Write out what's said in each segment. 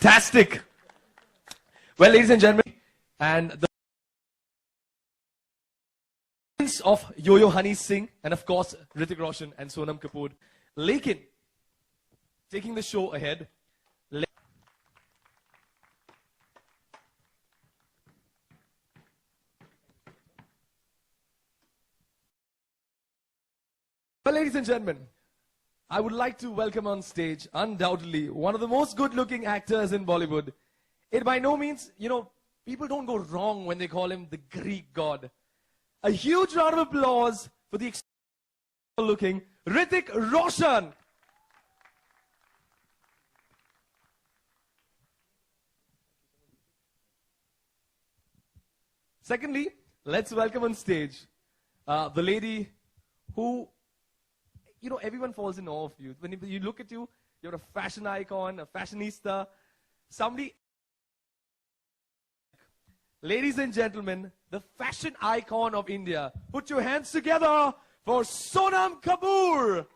Fantastic. Well, ladies and gentlemen, and the of Yo-Yo Honey Singh and of course Hrithik Roshan and Sonam Kapoor. Lekin, taking the show ahead. Well, ladies and gentlemen, I would like to welcome on stage, undoubtedly, one of the most good-looking actors in Bollywood. It by no means, people don't go wrong when they call him the Greek god. A huge round of applause for the looking Hrithik Roshan. Secondly, let's welcome on stage the lady who, everyone falls in awe of you. When you look at you, you're a fashion icon, a fashionista, somebody. Ladies and gentlemen, the fashion icon of India. Put your hands together for Sonam Kapoor.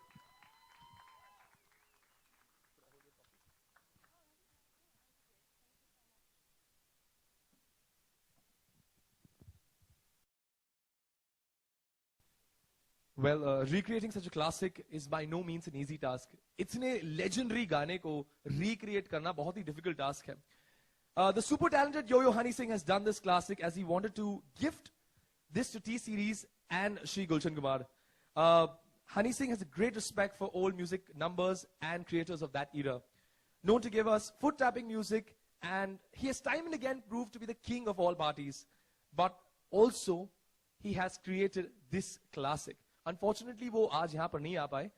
Well, recreating such a classic is by no means an easy task. इतने legendary गाने को recreate करना बहुत ही difficult task है. The super talented Yo-Yo Honey Singh has done this classic as he wanted to gift this to T-Series and Shri Gulshan Kumar. Honey Singh has a great respect for old music numbers and creators of that era. Known to give us foot-tapping music, and he has time and again proved to be the king of all parties. But also, he has created this classic. Unfortunately, वो आज यहाँ पर नहीं आ पाए.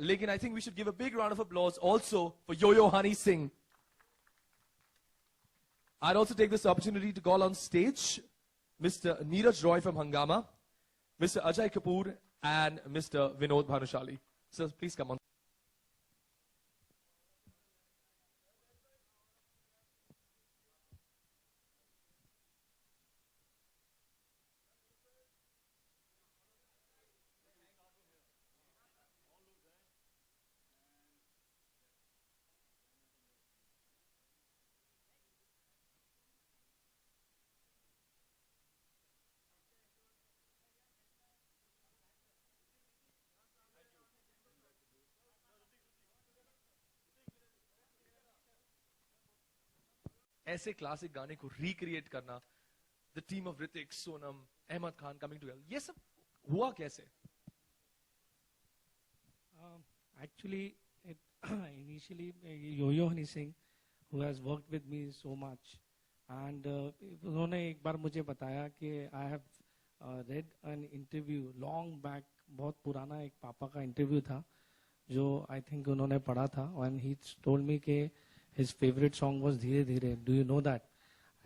लेकिन I think we should give a big round of applause also for Yo-Yo Honey Singh. I'd also take this opportunity to call on stage Mr. Neeraj Roy from Hungama, Mr. Ajay Kapoor, and Mr. Vinod Bhanushali. So please come on. ऐसे classic गाने को recreate करना, the team of Hrithik, Sonam, Ahmed Khan coming together, ये सब हुआ कैसे? Actually, initially Yo-Yo Honey Singh, who has worked with me so much, and उन्होंने एक बार मुझे बताया कि I have read an interview long back, बहुत पुराना एक पापा का इंटरव्यू था जो I think उन्होंने पढ़ा था, and he told me कि his favorite song was धीरे धीरे. Do you know that?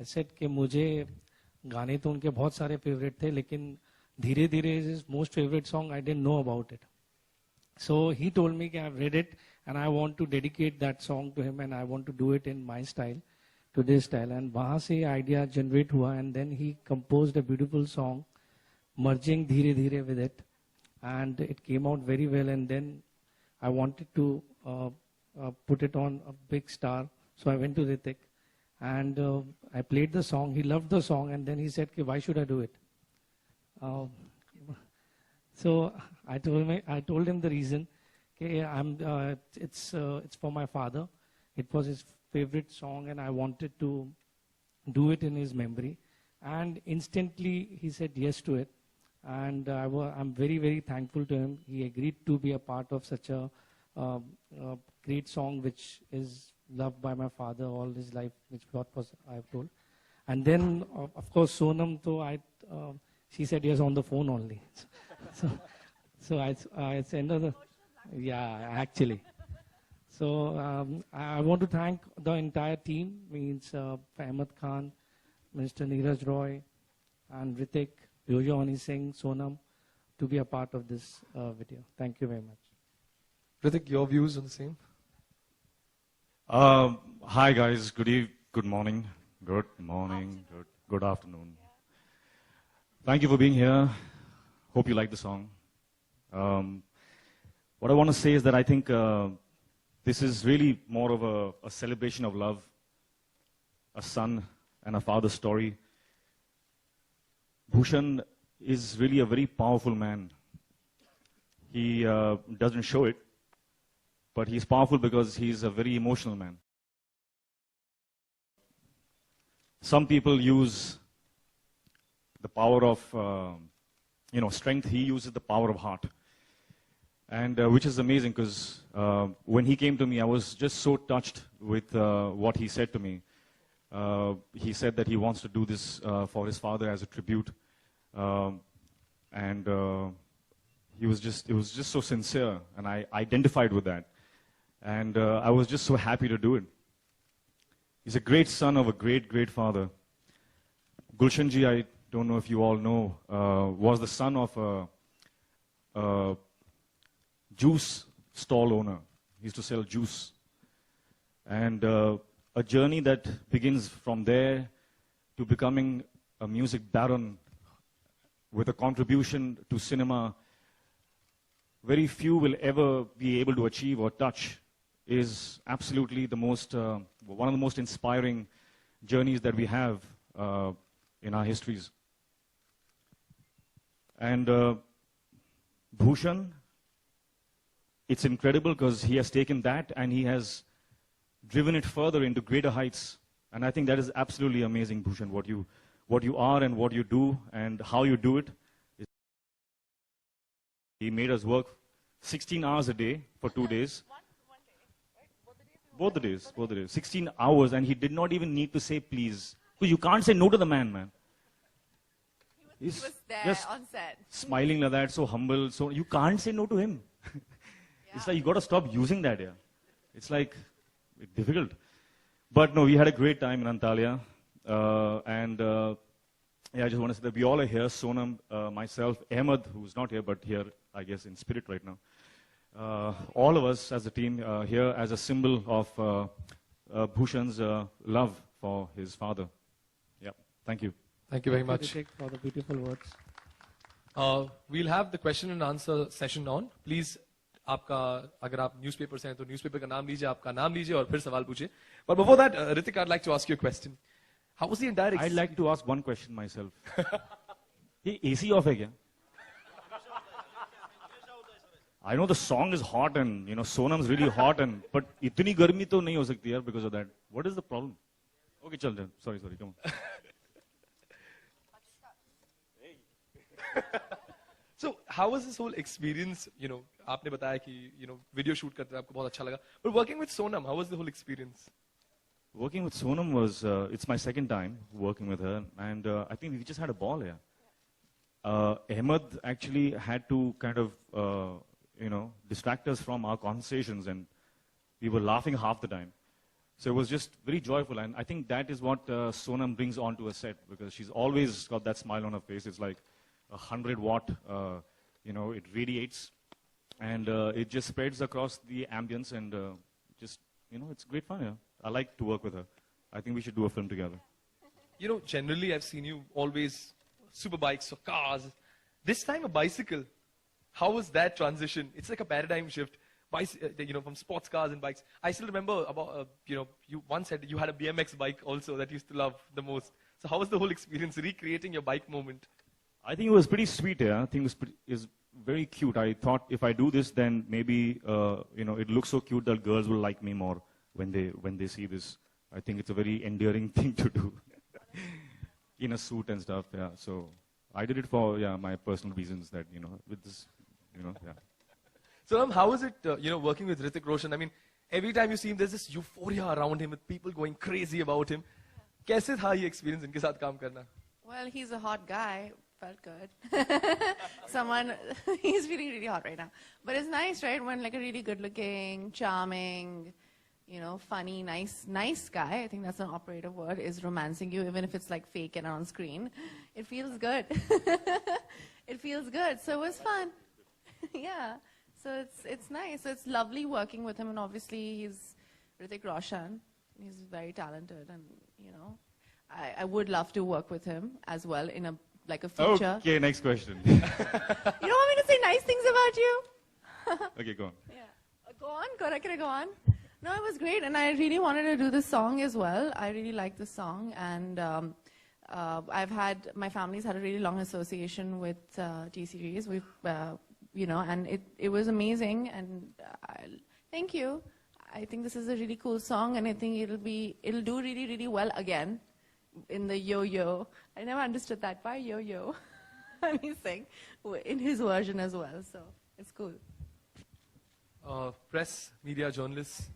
I said कि मुझे गाने तो उनके बहुत सारे favorite थे, लेकिन धीरे धीरे is his most favorite song. I didn't know about it. So he told me that I've read it and I want to dedicate that song to him and I want to do it in my style, today's style. And वहाँ से idea generate हुआ, and then he composed a beautiful song, merging धीरे धीरे with it, and it came out very well. And then I wanted to put it on a big star, so I went to Hrithik and I played the song. He loved the song, and then he said, "Why should I do it?" So I told him the reason. It's for my father. It was his favorite song, and I wanted to do it in his memory. And instantly he said yes to it, and I'm very, very thankful to him. He agreed to be a part of such a great song, which is loved by my father all his life, which what was I've told. And then of course Sonam, she said yes on the phone only. so I said no, yeah, actually. So I want to thank the entire team, means Ahmed Khan, Mr. Neeraj Roy, and Hrithik, Yo-Yo Honey Singh, Sonam, to be a part of this video. Thank you very much. Hrithik, your views on the same? Hi guys, good morning, good afternoon. Thank you for being here. Hope you like the song. What I want to say is that I think this is really more of a celebration of love a son and a father's story. Bhushan is really a very powerful man. He doesn't show it, but he's powerful because he's a very emotional man. Some people use the power of, strength. He uses the power of heart. And which is amazing because when he came to me, I was just so touched with what he said to me. He said that he wants to do this for his father as a tribute. And it was just so sincere, and I identified with that. And I was just so happy to do it. He's a great son of a great, great father. Gulshanji, I don't know if you all know, was the son of a juice stall owner. He used to sell juice. And a journey that begins from there to becoming a music baron with a contribution to cinema very few will ever be able to achieve or touch is absolutely the most, one of the most inspiring journeys that we have in our histories. And Bhushan, it's incredible because he has taken that and he has driven it further into greater heights. And I think that is absolutely amazing, Bhushan, what you are and what you do and how you do it. He made us work 16 hours a day for 2 days. Both the days. 16 hours, and he did not even need to say please. Because you can't say no to the man. He was there just on set. smiling like that, so humble. So you can't say no to him. It's like you got to stop using that here. It's like difficult. But no, we had a great time in Antalya. I just want to say that we all are here. Sonam, myself, Ahmed, who's not here, but here, I guess, in spirit right now. All of us as a team here as a symbol of Bhushan's love for his father. Yeah, thank you. Thank you very Thank much. you, Ritik, for the beautiful words. We'll have the question and answer session on. Please, आपका अगर आप newspaper से हैं तो newspaper का नाम लीजिए, आपका नाम लीजिए और फिर सवाल पूछिए. But before that, Ritik, I'd like to ask you a question. How was the entire I'd like to ask one question myself. ये AC off है क्या? I know the song is hot and Sonam's really hot but इतनी गर्मी तो नहीं हो सकती यार because of that. What is the problem? Okay, चल. Sorry, come on. So how was this whole experience? आपने बताया कि video shoot करते आपको बहुत अच्छा लगा. But working with Sonam, how was the whole experience? Working with Sonam was, it's my second time working with her, and I think we just had a ball here. Ahmed actually had to kind of, distract us from our conversations, and we were laughing half the time. So it was just very joyful, and I think that is what Sonam brings onto a set, because she's always got that smile on her face. It's like 100-watt, it radiates, and it just spreads across the ambience, and it's great fun, yeah. I like to work with her. I think we should do a film together. Generally I've seen you always super bikes or cars. This time a bicycle. How was that transition? It's like a paradigm shift. From sports cars and bikes. I still remember about, you once said you had a BMX bike also that you used to love the most. So how was the whole experience recreating your bike moment? I think it was pretty sweet, yeah. I think it was very cute. I thought if I do this, then maybe, it looks so cute that girls will like me more when they see this. I think it's a very endearing thing to do in a suit and stuff, yeah. So I did it for, my personal reasons that, with this, yeah. So how is it, working with Hrithik Roshan? I mean, every time you see him, there's this euphoria around him with people going crazy about him. कैसे था ये experience इनके साथ काम करना? Well, he's a hot guy. Felt good. He's feeling really hot right now. But it's nice, right? When like a really good-looking, charming, funny, nice guy, I think that's an operative word, is romancing you, even if it's like fake and on screen. It feels good. It feels good. So it was fun. Yeah. So it's nice. So it's lovely working with him, and obviously he's Hrithik Roshan. He's very talented, and I would love to work with him as well in a future. Okay, next question. You don't want me to say nice things about you? Okay, go on. Yeah. Go on. Go on. No, it was great, and I really wanted to do this song as well. I really like this song, and my family's had a really long association with T-Series. We've, and it was amazing, and thank you. I think this is a really cool song, and I think it'll do really, really well again in the yo-yo. I never understood that. Why yo-yo? And he's saying in his version as well, so it's cool. Press, media, journalists.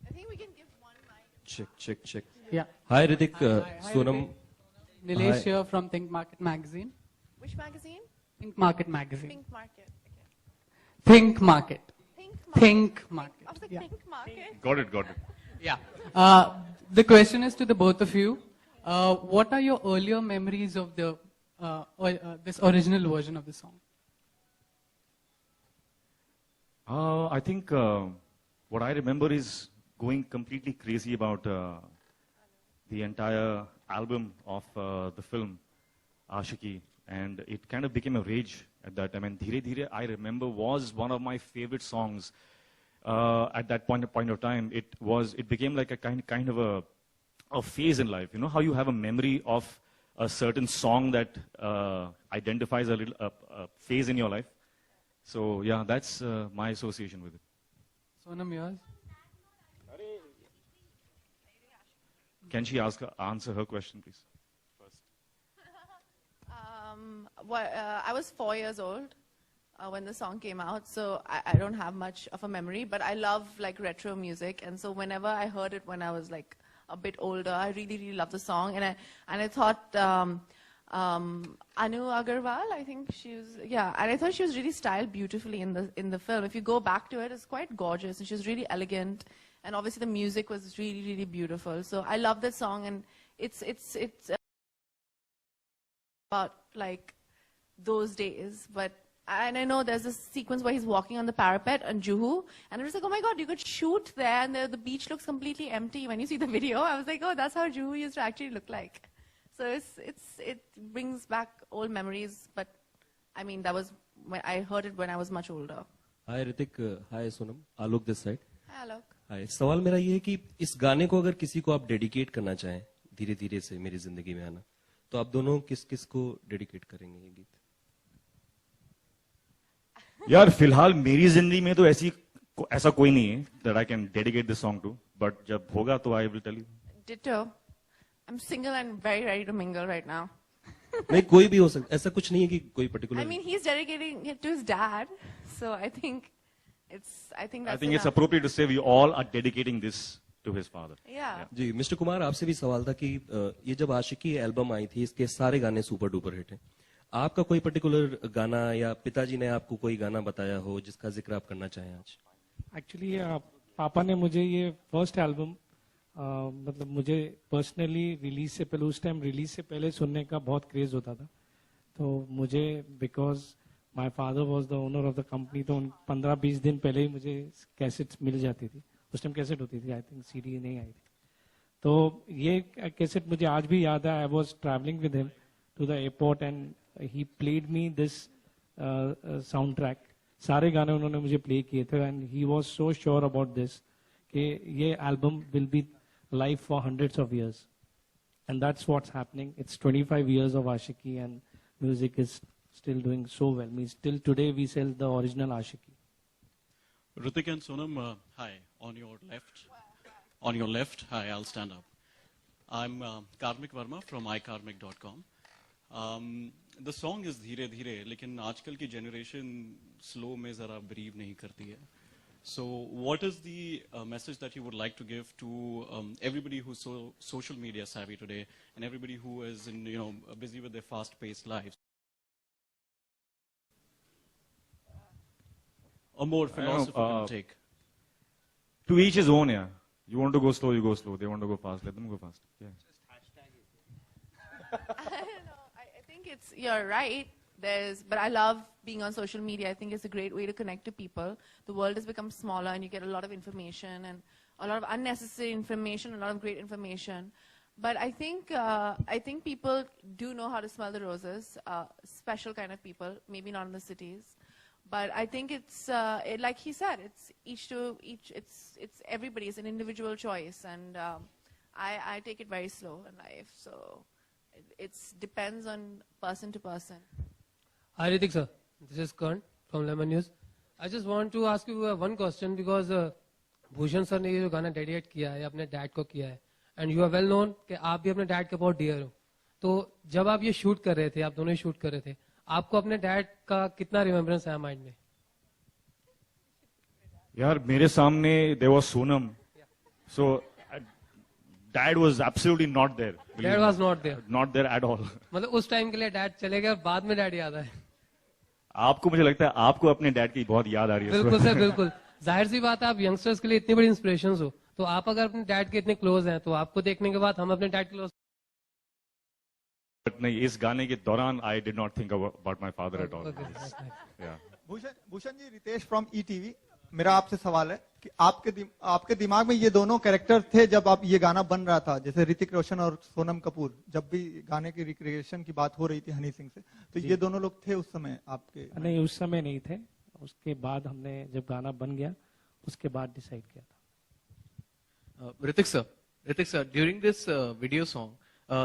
I think we can give one mic. Check. Yeah. Hi, Ritik. Hi, Sonam. Ritik. Nilesh Hi. here from Think Market Magazine. Which magazine? Think Market Magazine. Pink Market. Okay. Think Market. Think Market. I was like, Yeah. Pink Market? Got it. Yeah. The question is to the both of you. What are your earlier memories of this original version of the song? I think what I remember is going completely crazy about the entire album of the film Aashiqui, and it kind of became a rage at that time. And Dheere Dheere, I remember, was one of my favorite songs at that point of time. It became like a kind of a phase in life. You know how you have a memory of a certain song that identifies a phase in your life. So yeah, that's my association with it. Sonam, yours? Can she answer her question, please? First. I was 4 years old when the song came out, so I don't have much of a memory, but I love like retro music, and so whenever I heard it when I was like a bit older, I really, really loved the song, and I thought Anu Agarwal, I think and I thought she was really styled beautifully in the film. If you go back to it, it's quite gorgeous, and she was really elegant, and obviously the music was really, really beautiful. So I love that song, and it's about like those days, and I know there's a sequence where he's walking on the parapet on Juhu, and I was like, oh my God, you could shoot there, and the beach looks completely empty. When you see the video, I was like, oh, that's how Juhu used to actually look like. So it brings back old memories, but I mean, that was when I heard it when I was much older. Hi, Ritik. Hi, Sonam. Alok this side. Hi, Alok. हाय सवाल मेरा ये है कि इस गाने को अगर किसी को आप डेडिकेट करना चाहें धीरे धीरे से मेरी जिंदगी में आना तो आप दोनों किस किस को डेडिकेट करेंगे ये गीत यार फिलहाल मेरी जिंदगी में तो ऐसा कोई नहीं है that I can dedicate this song to, but जब होगा तो I will tell you. Ditto. I'm single and very ready to mingle right now. नहीं कोई भी हो सकता ऐसा कुछ नहीं है कि कोई particular I mean, he's dedicating it to his dad, so I think that's it's enough. appropriate to say we all are dedicating this to his father. Yeah. जी मिस्टर कुमार आपसे भी सवाल था कि ये जब आशिकी एल्बम आई थी इसके सारे गाने सुपर डुपर हिट हैं आपका कोई पर्टिकुलर गाना या पिताजी ने आपको कोई गाना बताया हो जिसका जिक्र आप करना चाहें आज एक्चुअली पापा ने मुझे ये फर्स्ट एल्बम मतलब मुझे पर्सनली रिलीज से पहले उस टाइम रिलीज से पहले सुनने का बहुत क्रेज होता था तो मुझे because my father was the owner of the company तो 15-20 दिन पहले ही मुझे कैसेट्स मिल जाती थी उस टाइम कैसेट होती थी आई थिंक सीडी नहीं आई थी तो ये कैसेट मुझे आज भी याद है I was travelling with him to the airport and he played me this soundtrack सारे गाने उन्होंने मुझे प्ले किए थे and he was so sure about this कि ये album will be live for hundreds of years and that's what's happening it's 25 years of Aashiqui and music is still doing so well. Means till today we sell the original Aashiqui. Ritik and Sonam, hi. On your left, hi, I'll stand up. I'm Karmik Verma from ikarmik.com. The song is Dheere Dheere, लेकिन आजकल की generation slow में जरा believe नहीं करती है. So what is the message that you would like to give to everybody who's social media savvy today and everybody who is busy with their fast-paced lives? A more philosophical take. To each his own, yeah. You want to go slow, you go slow. They want to go fast, let them go fast. Yeah. I think you're right. But I love being on social media. I think it's a great way to connect to people. The world has become smaller and you get a lot of information and a lot of unnecessary information, a lot of great information. But I think people do know how to smell the roses. Special kind of people, maybe not in the cities. But I think it's like he said, it's each to each. It's everybody. It's an individual choice, and I take it very slow in life. So it depends on person to person. Hi Ritik sir, this is Kern from Lemon News. I just want to ask you one question because Bhushan sir ने ये जो गाना dedicate किया है अपने dad को किया है and you are well known कि आप भी अपने डैड के बहुत डियर हो. तो जब आप ये शूट कर रहे थे, आप दोनों ही शूट कर रहे थे, आपको अपने डैड का कितना रिमेम्बरेंस है माइंड में? यार मेरे सामने there was Sonam, so dad was absolutely not there. Dad was not there. Not there at all. मतलब उस टाइम के लिए डैड चले गए और बाद में डैड याद आए. आपको मुझे लगता है आपको अपने डैड की बहुत याद आ रही है. बिल्कुल सर, बिल्कुल. जाहिर सी बात है, आप यंगस्टर्स के लिए इतनी बड़ी इंस्पिरेशन हो, तो आप अगर अपने डैड के इतने क्लोज हैं, तो आपको देखने के बाद हम अपने डैड क्लोज. बट नहीं, इस गाने के दौरान I did not think about my father at all. Bhushan ji, Ritesh from ETV. मेरा आपसे सवाल है कि आपके दिमाग में ये दोनों कैरेक्टर थे जब आप ये गाना बन रहा था, जैसे ऋतिक रोशन और सोनम कपूर, जब भी गाने की रिक्रिएशन की बात हो रही थी हनी सिंह से, तो ये दोनों लोग थे उस समय आपके? नहीं, उस समय नहीं थे. उसके बाद हमने जब गाना बन गया उसके बाद डिसाइड किया था. Ritik sir, during this video song,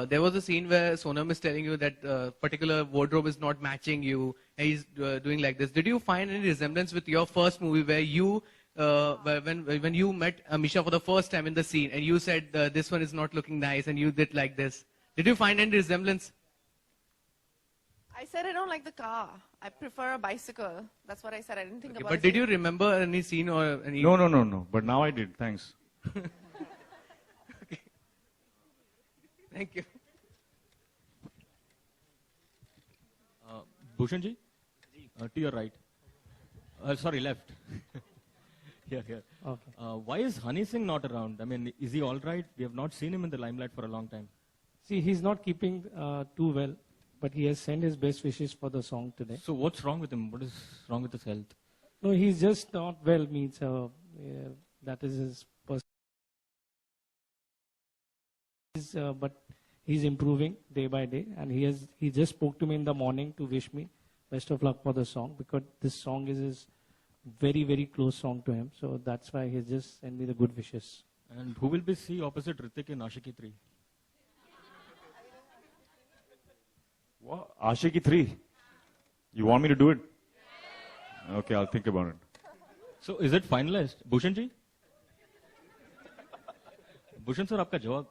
there was a scene where Sonam is telling you that particular wardrobe is not matching you, and he's doing like this. Did you find any resemblance with your first movie where you, when you met Amisha for the first time in the scene, and you said this one is not looking nice, and you did like this? Did you find any resemblance? I said I don't like the car. I prefer a bicycle. That's what I said. I didn't think Okay, about but it. did you remember any scene or any? No. But now I did. Thanks. Thank you. Bhushan ji, to your right. Sorry, left. Here. Okay. Why is Honey Singh not around? I mean, is he all right? We have not seen him in the limelight for a long time. See, he's not keeping too well, but he has sent his best wishes for the song today. So what's wrong with him? What is wrong with his health? No, he's just not well. Means that is his personal. But he's improving day by day, and he just spoke to me in the morning to wish me best of luck for the song, because this song is his very, very close song to him. So that's why he just sent me the good wishes. And who will we see opposite Hrithik in Ashiki 3? What? Ashiki 3? You want me to do it? Okay, I'll think about it. So is it finalized? Bhushan ji? Bhushan sir, आपका जवाब?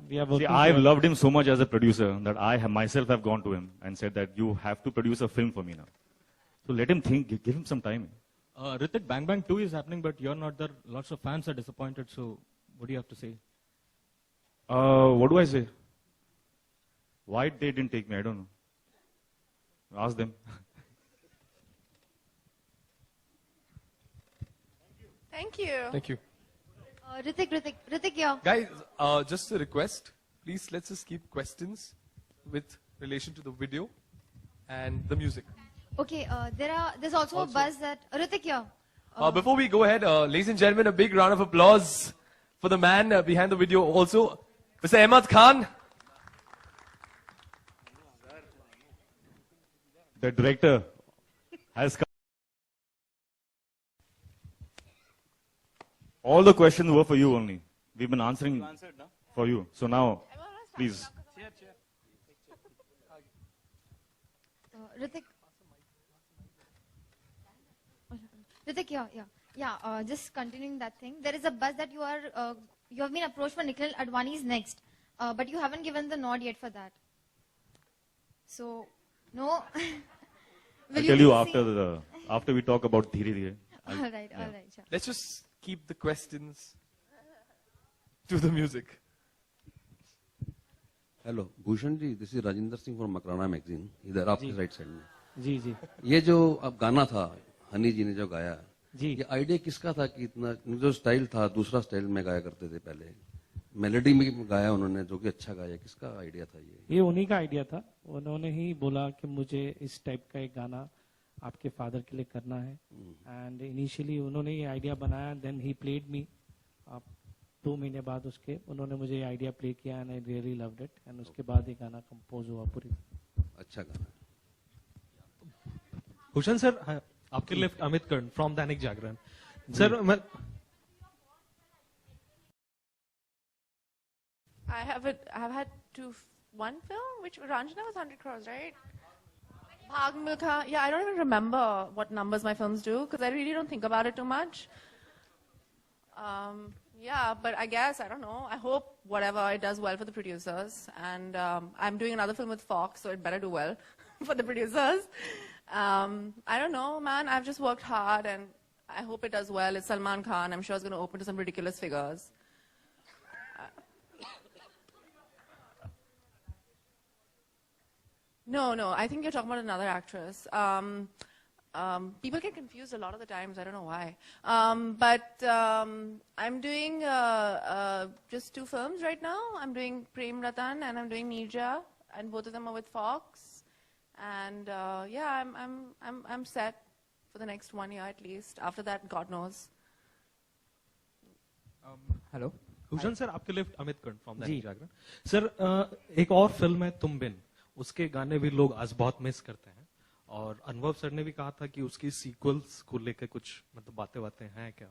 We are See, working. I've loved him so much as a producer that I have myself have gone to him and said that you have to produce a film for me now. So let him think, give him some time. Hrithik, Bang Bang 2 is happening, but you're not there. Lots of fans are disappointed. So what do you have to say? What do I say? Why they didn't take me? I don't know. Ask them. Thank you. Thank you. Hrithik, yeah. Guys, just a request. Please, let's just keep questions with relation to the video and the music. Okay, there's also a buzz that Hrithik, yeah. Before we go ahead, ladies and gentlemen, a big round of applause for the man behind the video also, Mr. Ahmad Khan. The director has come. All the questions were for you only. We've been answering for you. So now, please. Hrithik, yeah. Just continuing that thing. There is a buzz that you have been approached for Nikhil Advani's next, but you haven't given the nod yet for that. So, no. I'll tell you after we talk about Dhire Dhire. All right, sure. Let's just keep the questions to the music. Hello Bhushan ji, this is Rajendra Singh from Makrana magazine. इधर आपके right side में. जी. ये जो अब गाना था हनी जी ने जो गाया, जी, ये आइडिया किसका था कि इतना जो स्टाइल था दूसरा स्टाइल में गाया करते थे पहले, मेलोडी में गाया उन्होंने जो कि अच्छा गाया, किसका आइडिया था ये उन्हीं का आइडिया था. उन्होंने ही बोला कि मुझे इस टाइप का एक गाना आपके फादर के लिए करना है, एंड इनिशियली उन्होंने ये आइडिया बनाया, देन ही प्लेड मी. 2 महीने बाद उसके उन्होंने मुझे ये आइडिया प्ले किया and I really loved it and उसके बाद ये गाना कंपोज हुआ पूरी। अच्छा गाना। भूषण सर, आपके left Amit Karna from Dainik Jagran. Sir मैं I have had one film, which Ranjana was 100 crores, right? Bhag Milkha. Yeah, I don't even remember what numbers my films do because I really don't think about it too much. Yeah, but I guess, I don't know. I hope whatever, it does well for the producers. And I'm doing another film with Fox, so it better do well for the producers. I don't know, man. I've just worked hard and I hope it does well. It's Salman Khan. I'm sure it's going to open to some ridiculous figures. No, I think you're talking about another actress. People get confused a lot of the times. I don't know why. But I'm doing just 2 films right now. I'm doing Prem Ratan and I'm doing Neerja, and both of them are with Fox. And yeah, I'm set for the next 1 year at least. After that, God knows. Hello Bhushan sir, आपके left Amit Karna from Dainik Jagran. Sir एक और film है तुम बिन, उसके गाने भी लोग आज बहुत मिस करते हैं और अनुभव सर ने भी कहा था कि उसकी सीक्वल्स को लेकर कुछ मतलब बातें हैं क्या?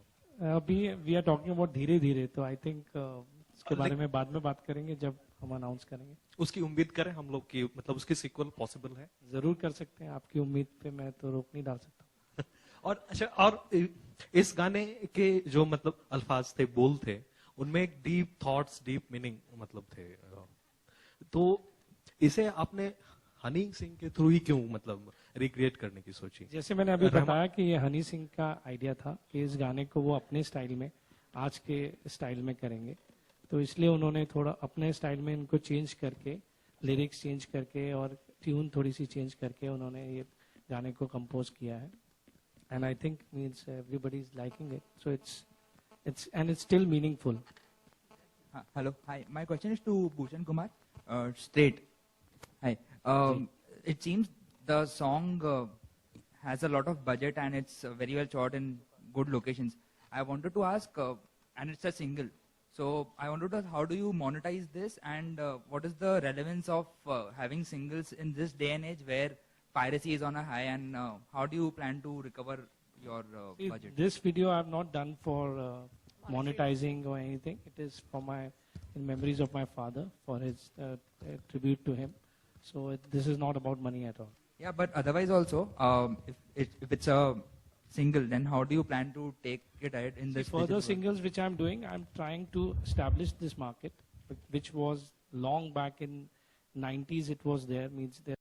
अभी वी आर टॉकिंग अबाउट धीरे धीरे, तो आई थिंक उसके बारे में बाद में बात करेंगे जब हम अनाउंस करेंगे। उसकी उम्मीद करें हम लोग की मतलब उसकी सीक्वल पॉसिबल है? जरूर कर सकते हैं, आपकी उम्मीद पे मैं तो रोक नहीं डाल सकता। और अच्छा, और इस गाने के जो मतलब अल्फाज थे, बोल थे, उनमें एक डीप थॉट्स, डीप मीनिंग मतलब थे, तो इसे आपने हनी सिंह के थ्रू ही क्यों मतलब रिक्रिएट करने की सोची? जैसे मैंने अभी बताया कि ये हनी सिंह का आइडिया था कि इस गाने को वो अपने स्टाइल में, आज के स्टाइल में करेंगे, तो इसलिए उन्होंने थोड़ा अपने स्टाइल में इनको चेंज करके, लिरिक्स चेंज करके और ट्यून थोड़ी सी चेंज करके उन्होंने ये गाने को कंपोज किया है। And I think means everybody is liking it, so it's still meaningful. Hello, hi. My question is to Bhushan Kumar. Straight. Hi. It seems the song has a lot of budget and it's very well shot in good locations. I wanted to ask, and it's a single. So I wanted to ask, how do you monetize this, and what is the relevance of having singles in this day and age where piracy is on a high, and how do you plan to recover your budget? This video I have not done for monetizing or anything. It is for in memories of my father, for his tribute to him. So this is not about money at all. Yeah, but otherwise also, if it's a single, then how do you plan to take it ahead in this? Further singles which I'm doing, I'm trying to establish this market, which was long back in 90s. It was there, means there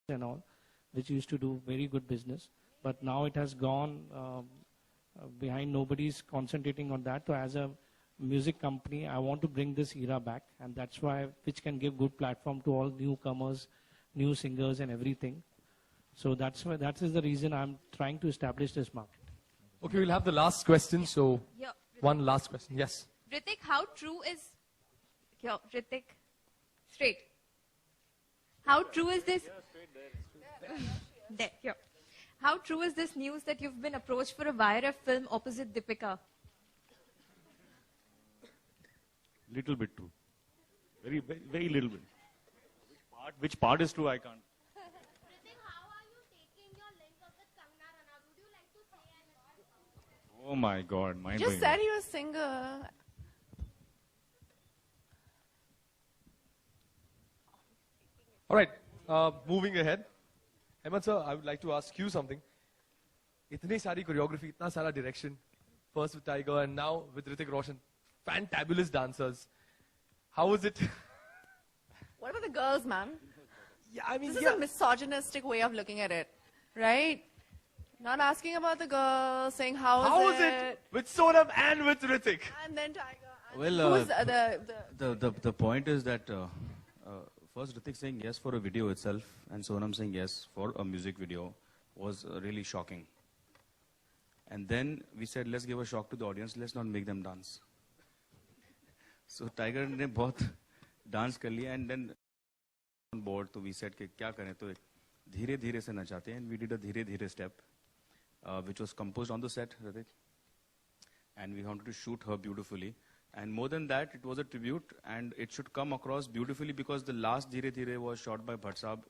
and all, which used to do very good business. But now it has gone behind. Nobody's concentrating on that. So as a music company, I want to bring this era back, and that's why, which can give good platform to all newcomers, new singers and everything. So that is the reason I'm trying to establish this market. Okay, we'll have the last question. So Yeah, one last question. Yes. Ritik, how true is... Yo, Ritik, straight. How true is this... There, yeah. How true is this news that you've been approached for a YRF film opposite Deepika? Little bit true. Very, very, very little bit. Which part is true, I can't. Oh my God, mind Just blowing. said he was single. All right, moving ahead. Hemant sir, I would like to ask you something. Itni sari choreography, itna sara direction. First with Tiger and now with Hrithik Roshan. Fantabulous dancers. How was it? What about the girls, man? Yeah, I mean, this is a misogynistic way of looking at it, right? Not asking about the girls, saying how was it with Sonam and with Hrithik? And then Tiger. Well, Who's the point is that first Hrithik saying yes for a video itself and Sonam saying yes for a music video was really shocking. And then we said, let's give a shock to the audience, let's not make them dance. So Tiger ने बहुत dance कर लिया, and then on board तो we said कि क्या करें, तो धीरे धीरे से नचाते हैं, and we did a धीरे धीरे step which was composed on the set, Hrithik. and we wanted to shoot her beautifully. And more than that, it was a tribute, and it should come across beautifully because the last Dheere Dheere was shot by Bhatt Saab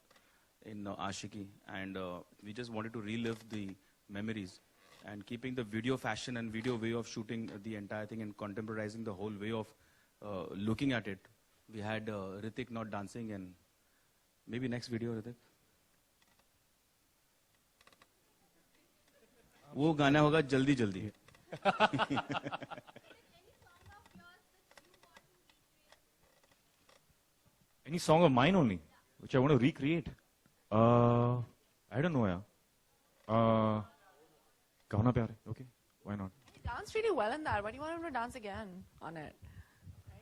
in Ashiki, and we just wanted to relive the memories. And keeping the video fashion and video way of shooting the entire thing and contemporizing the whole way of looking at it, we had Hrithik not dancing, and maybe next video, Hrithik. वो गाना होगा जल्दी जल्दी. Any song of mine only, which I want to recreate? I don't know, yeah. Kahuna Pyare, okay, why not? He danced really well in that. Why do you want him to dance again on it?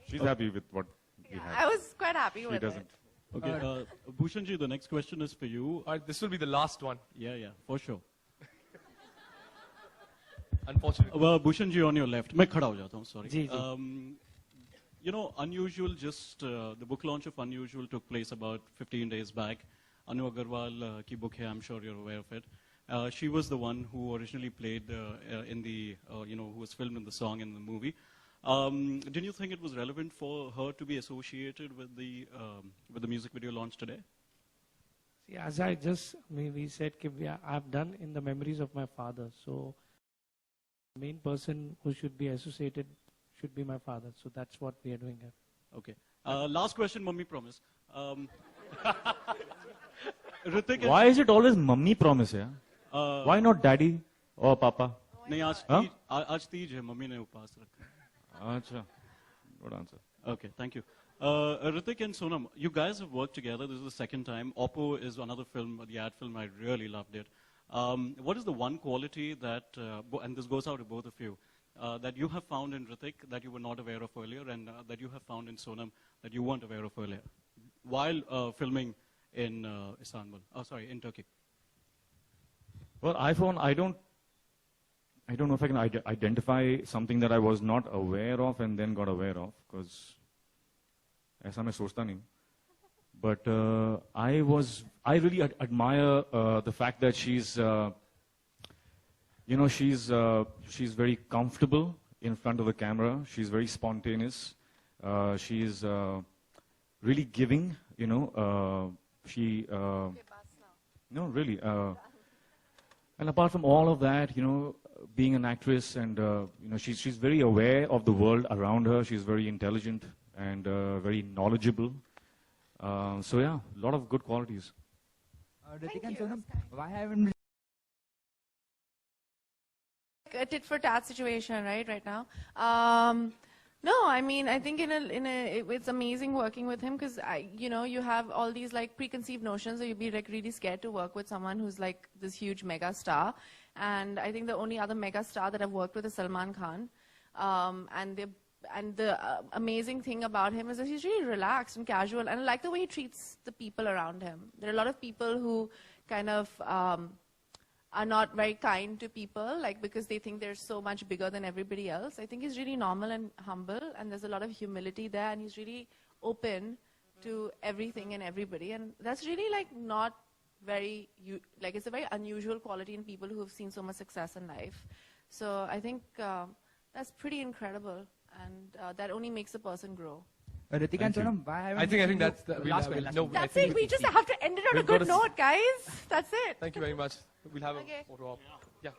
She's happy with what we have. I was quite happy with She doesn't. it. Okay, Bhushanji, the next question is for you. This will be the last one. Yeah, for sure. Unfortunately. Bhushanji, on your left. मैं खड़ा हो जाता हूँ, sorry. Ji, ji. You know, Unusual, the book launch of Unusual took place about 15 days back. Anu Agarwal ki book hai, I'm sure you're aware of it. She was the one who originally played in the, who was filmed in the song in the movie. Didn't you think it was relevant for her to be associated with the music video launch today? See, as we said, I've done in the memories of my father. So, the main person who should be associated should be my father. So that's what we are doing here. Okay. Last question, Mummy promise. Hrithik, Why is it always mummy promise, yeah? Why not daddy or papa? नहीं आज तीज है mummy ने उपवास रखा. Acha, good answer. Okay, thank you. Hrithik and Sonam, you guys have worked together. This is the second time. Oppo is another film, the ad film. I really loved it. What is the one quality that, and this goes out to both of you, that you have found in Hrithik that you were not aware of earlier, and that you have found in Sonam that you weren't aware of earlier, while filming in Istanbul? In Turkey. Well, I don't know if I can identify something that I was not aware of and then got aware of, because ऐसा मैं सोचता नहीं. But I really admire the fact that she's very comfortable in front of the camera. She's very spontaneous. She's really giving, really. And apart from all of that, being an actress and, she's very aware of the world around her. She's very intelligent and very knowledgeable. So yeah, a lot of good qualities. Hrithik and Sonam, why haven't A tit for tat situation, right now. No, I mean, I think it's amazing working with him because you have all these like preconceived notions, so you'd be like really scared to work with someone who's like this huge mega star. And I think the only other mega star that I've worked with is Salman Khan. And the amazing thing about him is that he's really relaxed and casual, and I like the way he treats the people around him. There are a lot of people who kind of are not very kind to people, like because they think they're so much bigger than everybody else. I think he's really normal and humble, and there's a lot of humility there, and he's really open to everything and everybody, and that's really like not very, like it's a very unusual quality in people who have seen so much success in life. So I think that's pretty incredible, and that only makes a person grow. Hrithik and Sonam, why haven't I think that's the last we'll, one. no, That's it. We just have to end it on a We'll go good to note, guys. That's it. Thank you very much. We'll have Okay. a photo op. Yeah.